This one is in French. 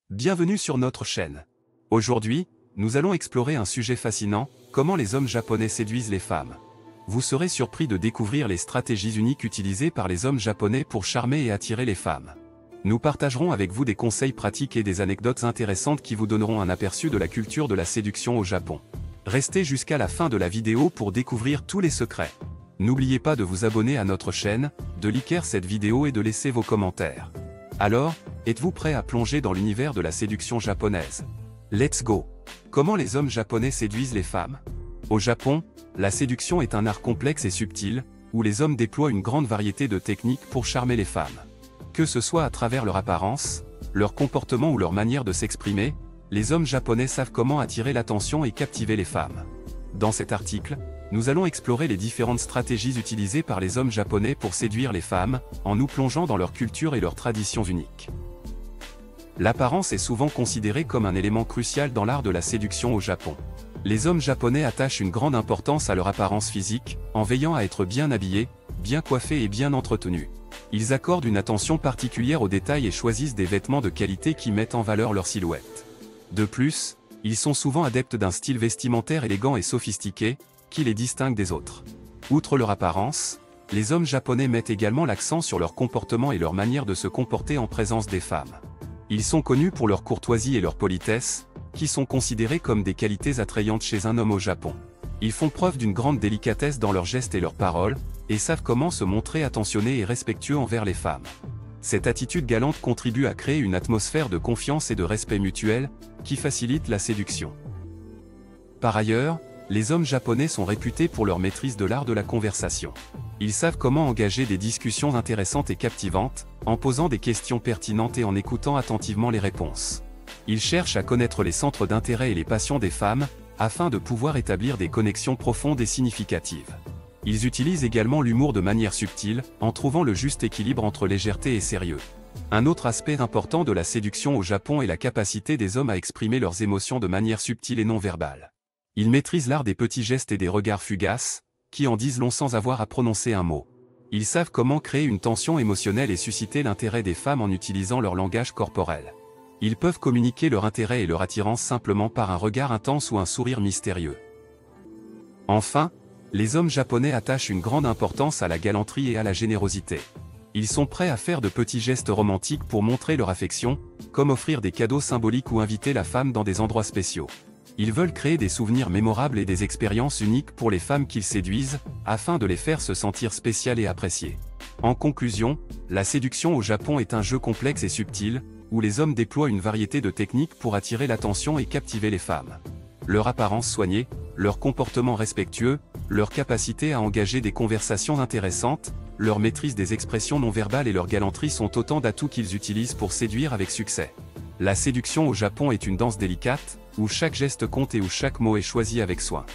Bienvenue sur notre chaîne. Aujourd'hui, nous allons explorer un sujet fascinant, comment les hommes japonais séduisent les femmes. Vous serez surpris de découvrir les stratégies uniques utilisées par les hommes japonais pour charmer et attirer les femmes. Nous partagerons avec vous des conseils pratiques et des anecdotes intéressantes qui vous donneront un aperçu de la culture de la séduction au Japon. Restez jusqu'à la fin de la vidéo pour découvrir tous les secrets. N'oubliez pas de vous abonner à notre chaîne, de liker cette vidéo et de laisser vos commentaires. Alors, êtes-vous prêt à plonger dans l'univers de la séduction japonaise? Let's go! Comment les hommes japonais séduisent les femmes? Au Japon, la séduction est un art complexe et subtil, où les hommes déploient une grande variété de techniques pour charmer les femmes. Que ce soit à travers leur apparence, leur comportement ou leur manière de s'exprimer, les hommes japonais savent comment attirer l'attention et captiver les femmes. Dans cet article, nous allons explorer les différentes stratégies utilisées par les hommes japonais pour séduire les femmes, en nous plongeant dans leur culture et leurs traditions uniques. L'apparence est souvent considérée comme un élément crucial dans l'art de la séduction au Japon. Les hommes japonais attachent une grande importance à leur apparence physique, en veillant à être bien habillés, bien coiffés et bien entretenus. Ils accordent une attention particulière aux détails et choisissent des vêtements de qualité qui mettent en valeur leur silhouette. De plus, ils sont souvent adeptes d'un style vestimentaire élégant et sophistiqué, qui les distingue des autres. Outre leur apparence, les hommes japonais mettent également l'accent sur leur comportement et leur manière de se comporter en présence des femmes. Ils sont connus pour leur courtoisie et leur politesse, qui sont considérées comme des qualités attrayantes chez un homme au Japon. Ils font preuve d'une grande délicatesse dans leurs gestes et leurs paroles, et savent comment se montrer attentionnés et respectueux envers les femmes. Cette attitude galante contribue à créer une atmosphère de confiance et de respect mutuel, qui facilite la séduction. Par ailleurs, les hommes japonais sont réputés pour leur maîtrise de l'art de la conversation. Ils savent comment engager des discussions intéressantes et captivantes, en posant des questions pertinentes et en écoutant attentivement les réponses. Ils cherchent à connaître les centres d'intérêt et les passions des femmes, afin de pouvoir établir des connexions profondes et significatives. Ils utilisent également l'humour de manière subtile, en trouvant le juste équilibre entre légèreté et sérieux. Un autre aspect important de la séduction au Japon est la capacité des hommes à exprimer leurs émotions de manière subtile et non verbale. Ils maîtrisent l'art des petits gestes et des regards fugaces, qui en disent long sans avoir à prononcer un mot. Ils savent comment créer une tension émotionnelle et susciter l'intérêt des femmes en utilisant leur langage corporel. Ils peuvent communiquer leur intérêt et leur attirance simplement par un regard intense ou un sourire mystérieux. Enfin, les hommes japonais attachent une grande importance à la galanterie et à la générosité. Ils sont prêts à faire de petits gestes romantiques pour montrer leur affection, comme offrir des cadeaux symboliques ou inviter la femme dans des endroits spéciaux. Ils veulent créer des souvenirs mémorables et des expériences uniques pour les femmes qu'ils séduisent, afin de les faire se sentir spéciales et appréciées. En conclusion, la séduction au Japon est un jeu complexe et subtil, où les hommes déploient une variété de techniques pour attirer l'attention et captiver les femmes. Leur apparence soignée, leur comportement respectueux, leur capacité à engager des conversations intéressantes, leur maîtrise des expressions non verbales et leur galanterie sont autant d'atouts qu'ils utilisent pour séduire avec succès. La séduction au Japon est une danse délicate, où chaque geste compte et où chaque mot est choisi avec soin.